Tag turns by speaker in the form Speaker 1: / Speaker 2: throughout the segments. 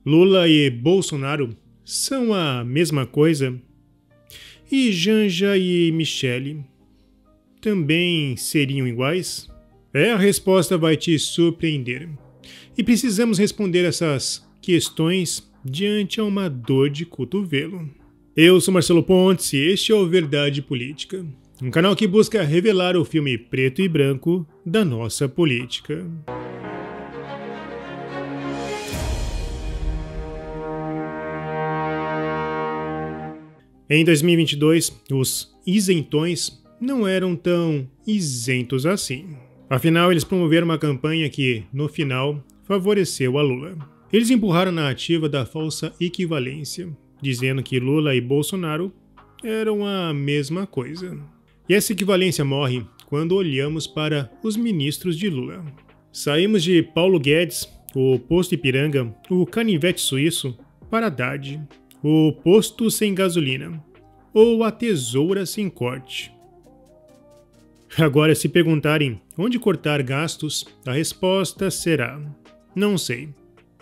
Speaker 1: Lula e Bolsonaro são a mesma coisa? E Janja e Michele também seriam iguais? A resposta vai te surpreender. E precisamos responder essas questões diante a uma dor de cotovelo. Eu sou Marcelo Pontes e este é o Verdade Política, um canal que busca revelar o filme preto e branco da nossa política. Em 2022, os isentões não eram tão isentos assim. Afinal, eles promoveram uma campanha que, no final, favoreceu a Lula. Eles empurraram a narrativa da falsa equivalência, dizendo que Lula e Bolsonaro eram a mesma coisa. E essa equivalência morre quando olhamos para os ministros de Lula. Saímos de Paulo Guedes, o posto Ipiranga, o canivete suíço, para Haddad, o posto sem gasolina, ou a tesoura sem corte. Agora, se perguntarem onde cortar gastos, a resposta será: não sei,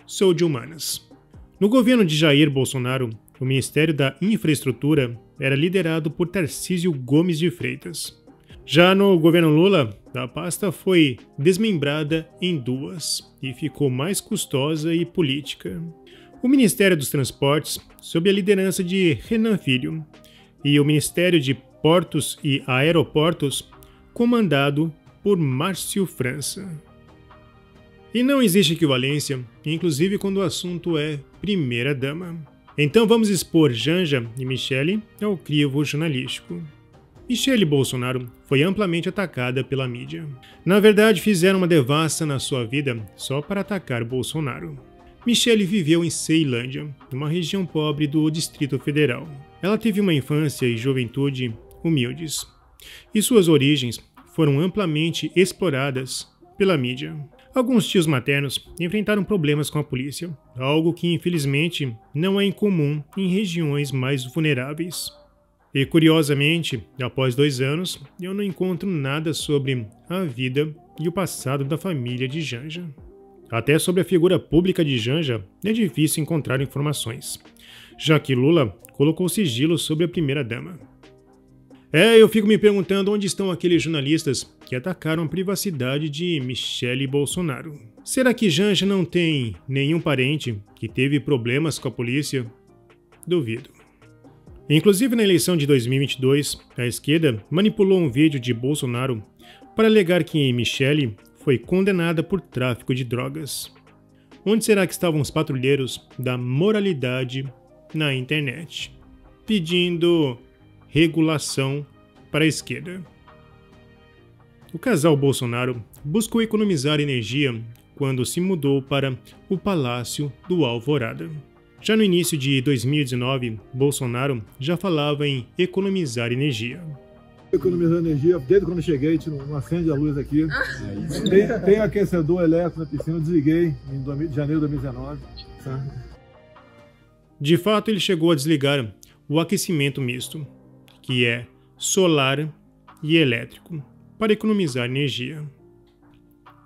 Speaker 1: sou de humanas. No governo de Jair Bolsonaro, o Ministério da Infraestrutura era liderado por Tarcísio Gomes de Freitas. Já no governo Lula, a pasta foi desmembrada em duas e ficou mais custosa e política. O Ministério dos Transportes, sob a liderança de Renan Filho, e o Ministério de Portos e Aeroportos, comandado por Márcio França. E não existe equivalência, inclusive quando o assunto é primeira-dama. Então vamos expor Janja e Michele ao crivo jornalístico. Michele Bolsonaro foi amplamente atacada pela mídia. Na verdade, fizeram uma devassa na sua vida só para atacar Bolsonaro. Michele viveu em Ceilândia, uma região pobre do Distrito Federal. Ela teve uma infância e juventude humildes, e suas origens foram amplamente exploradas pela mídia. Alguns tios maternos enfrentaram problemas com a polícia, algo que infelizmente não é incomum em regiões mais vulneráveis. E curiosamente, após 2 anos, eu não encontro nada sobre a vida e o passado da família de Janja. Até sobre a figura pública de Janja é difícil encontrar informações, já que Lula colocou sigilo sobre a primeira-dama. Eu fico me perguntando onde estão aqueles jornalistas que atacaram a privacidade de Michele Bolsonaro. Será que Janja não tem nenhum parente que teve problemas com a polícia? Duvido. Inclusive na eleição de 2022, a esquerda manipulou um vídeo de Bolsonaro para alegar que Michele foi condenada por tráfico de drogas. Onde será que estavam os patrulheiros da moralidade na internet, pedindo regulação para a esquerda? O casal Bolsonaro buscou economizar energia quando se mudou para o Palácio do Alvorada. Já no início de 2019, Bolsonaro já falava em economizar energia.
Speaker 2: Economizando energia, desde quando eu cheguei, a gente não acende a luz aqui. Tem aquecedor elétrico na piscina, eu desliguei em janeiro de 2019.
Speaker 1: De fato, ele chegou a desligar o aquecimento misto, que é solar e elétrico, para economizar energia.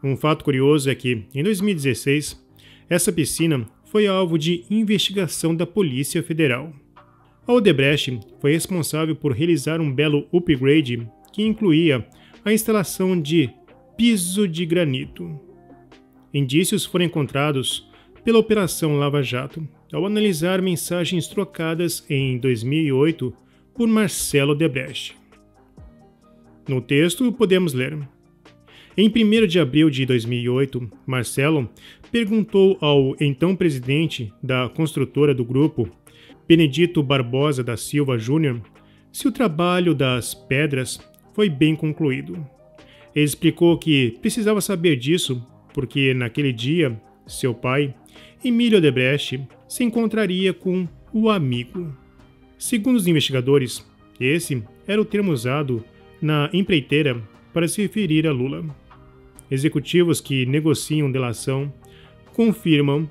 Speaker 1: Um fato curioso é que, em 2016, essa piscina foi alvo de investigação da Polícia Federal. A Odebrecht foi responsável por realizar um belo upgrade que incluía a instalação de piso de granito. Indícios foram encontrados pela Operação Lava Jato ao analisar mensagens trocadas em 2008 por Marcelo Odebrecht. No texto podemos ler: em 1º de abril de 2008, Marcelo perguntou ao então presidente da construtora do grupo, Benedito Barbosa da Silva Júnior, se o trabalho das pedras foi bem concluído. Ele explicou que precisava saber disso porque naquele dia seu pai, Emílio Odebrecht, se encontraria com o amigo. Segundo os investigadores, esse era o termo usado na empreiteira para se referir a Lula. Executivos que negociam delação confirmam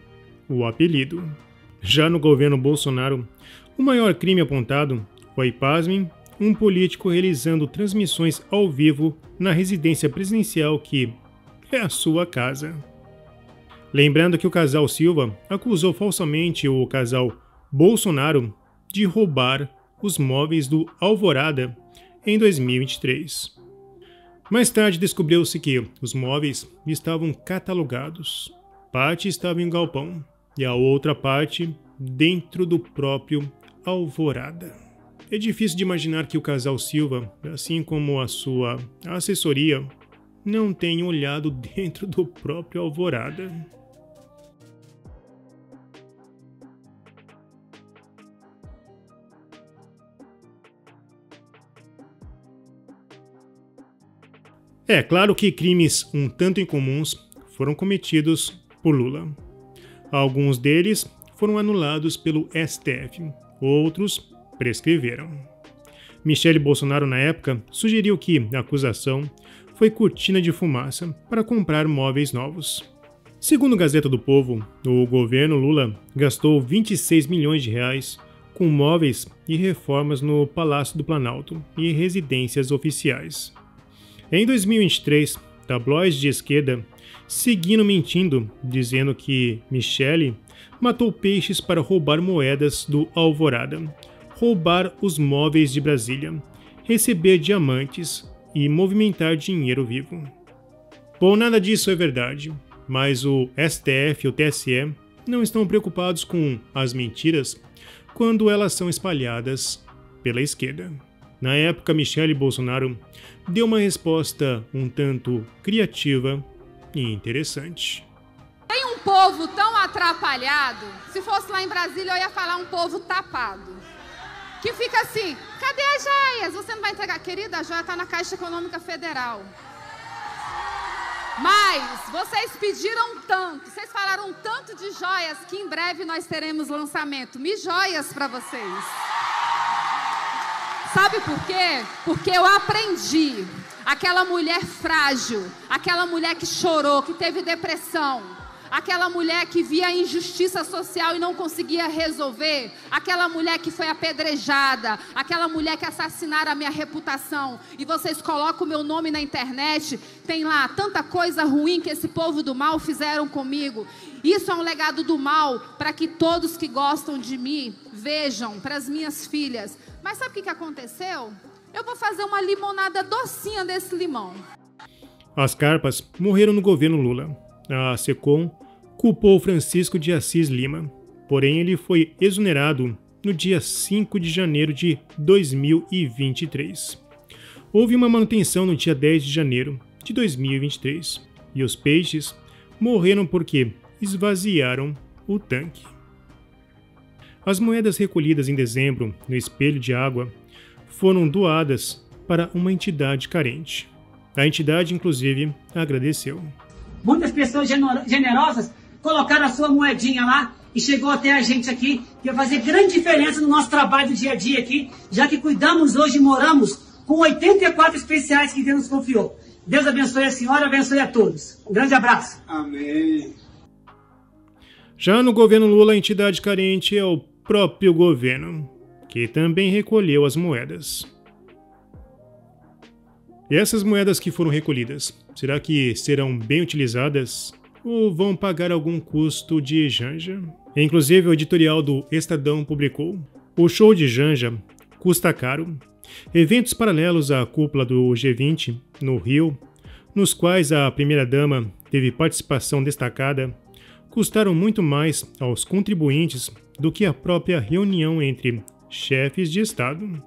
Speaker 1: o apelido. Já no governo Bolsonaro, o maior crime apontado foi, pasmem, um político realizando transmissões ao vivo na residência presidencial que é a sua casa. Lembrando que o casal Silva acusou falsamente o casal Bolsonaro de roubar os móveis do Alvorada em 2023. Mais tarde descobriu-se que os móveis estavam catalogados. Parte estava em um galpão e a outra parte dentro do próprio Alvorada. É difícil de imaginar que o casal Silva, assim como a sua assessoria, não tenham olhado dentro do próprio Alvorada. É claro que crimes um tanto incomuns foram cometidos por Lula. Alguns deles foram anulados pelo STF, outros prescreveram. Michele Bolsonaro, na época, sugeriu que a acusação foi cortina de fumaça para comprar móveis novos. Segundo a Gazeta do Povo, o governo Lula gastou 26 milhões de reais com móveis e reformas no Palácio do Planalto e residências oficiais. Em 2023, tabloides de esquerda seguiram mentindo, dizendo que Michele matou peixes para roubar moedas do Alvorada, roubar os móveis de Brasília, receber diamantes e movimentar dinheiro vivo. Bom, nada disso é verdade, mas o STF e o TSE não estão preocupados com as mentiras quando elas são espalhadas pela esquerda. Na época, Michele Bolsonaro deu uma resposta um tanto criativa e interessante.
Speaker 3: Tem um povo tão atrapalhado, se fosse lá em Brasília eu ia falar um povo tapado, que fica assim, cadê as joias? Você não vai entregar? Querida, a joia está na Caixa Econômica Federal. Mas vocês pediram tanto, vocês falaram tanto de joias que em breve nós teremos lançamento. Joias para vocês. Sabe por quê? Porque eu aprendi. Aquela mulher frágil, aquela mulher que chorou, que teve depressão, aquela mulher que via a injustiça social e não conseguia resolver, aquela mulher que foi apedrejada, aquela mulher que assassinaram a minha reputação, e vocês colocam o meu nome na internet, tem lá tanta coisa ruim que esse povo do mal fizeram comigo. Isso é um legado do mal para que todos que gostam de mim vejam, para as minhas filhas. Mas sabe o que aconteceu? Eu vou fazer uma limonada docinha desse limão.
Speaker 1: As carpas morreram no governo Lula. A SECOM culpou Francisco de Assis Lima, porém ele foi exonerado no dia 5 de janeiro de 2023. Houve uma manutenção no dia 10 de janeiro de 2023 e os peixes morreram porque esvaziaram o tanque. As moedas recolhidas em dezembro no espelho de água foram doadas para uma entidade carente. A entidade, inclusive, agradeceu.
Speaker 4: Muitas pessoas generosas colocaram a sua moedinha lá e chegou até a gente aqui, que vai fazer grande diferença no nosso trabalho do dia a dia aqui, já que cuidamos hoje e moramos com 84 especiais que Deus nos confiou. Deus abençoe a senhora, abençoe a todos. Um grande abraço.
Speaker 2: Amém.
Speaker 1: Já no governo Lula, a entidade carente é o próprio governo, que também recolheu as moedas. E essas moedas que foram recolhidas, será que serão bem utilizadas ou vão pagar algum custo de Janja? Inclusive, o editorial do Estadão publicou: o show de Janja custa caro. Eventos paralelos à cúpula do G20 no Rio, nos quais a primeira-dama teve participação destacada, custaram muito mais aos contribuintes do que a própria reunião entre chefes de Estado.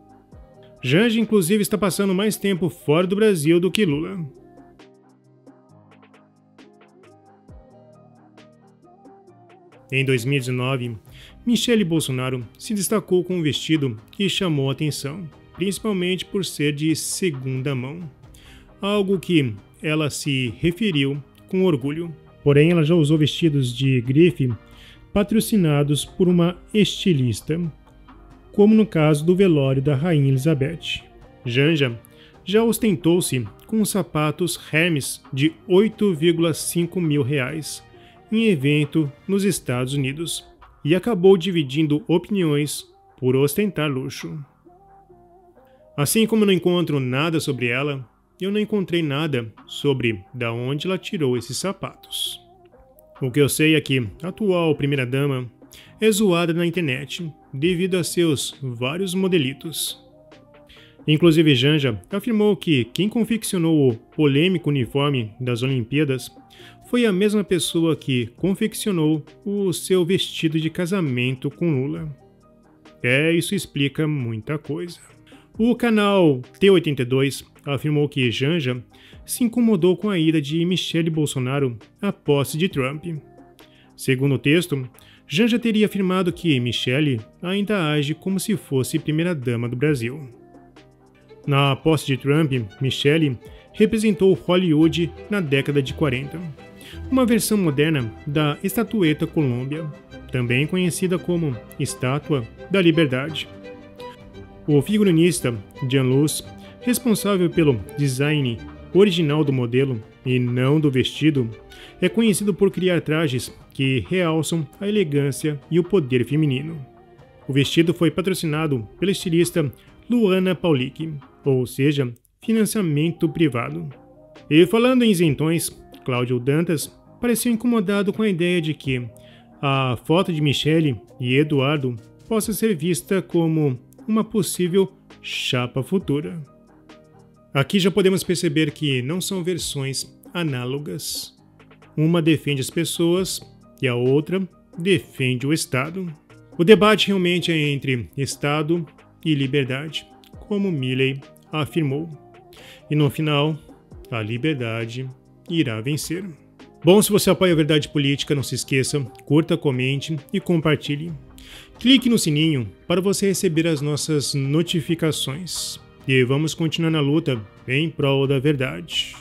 Speaker 1: Janja, inclusive, está passando mais tempo fora do Brasil do que Lula. Em 2019, Michele Bolsonaro se destacou com um vestido que chamou a atenção, principalmente por ser de segunda mão, algo que ela se referiu com orgulho. Porém, ela já usou vestidos de grife patrocinados por uma estilista, como no caso do velório da Rainha Elizabeth. Janja já ostentou-se com sapatos Hermes de R$ 8,5 mil em evento nos Estados Unidos e acabou dividindo opiniões por ostentar luxo. Assim como eu não encontro nada sobre ela, eu não encontrei nada sobre de onde ela tirou esses sapatos. O que eu sei é que a atual primeira-dama é zoada na internet devido a seus vários modelitos. Inclusive, Janja afirmou que quem confeccionou o polêmico uniforme das Olimpíadas foi a mesma pessoa que confeccionou o seu vestido de casamento com Lula. Isso explica muita coisa. O canal T82 afirmou que Janja se incomodou com a ida de Michele Bolsonaro à posse de Trump. Segundo o texto, Janja teria afirmado que Michele ainda age como se fosse primeira-dama do Brasil. Na posse de Trump, Michele representou Hollywood na década de 40, uma versão moderna da estatueta Colômbia, também conhecida como Estátua da Liberdade. O figurinista Jean Luz, responsável pelo design original do modelo e não do vestido, é conhecido por criar trajes que realçam a elegância e o poder feminino. O vestido foi patrocinado pela estilista Luana Paulic, ou seja, financiamento privado. E falando em isentões, Cláudio Dantas pareceu incomodado com a ideia de que a foto de Michele e Eduardo possa ser vista como uma possível chapa futura. Aqui já podemos perceber que não são versões análogas. Uma defende as pessoas e a outra defende o Estado. O debate realmente é entre Estado e liberdade, como Milley afirmou. E no final, a liberdade irá vencer. Bom, se você apoia a Verdade Política, não se esqueça, curta, comente e compartilhe. Clique no sininho para você receber as nossas notificações. E vamos continuar na luta em prol da verdade.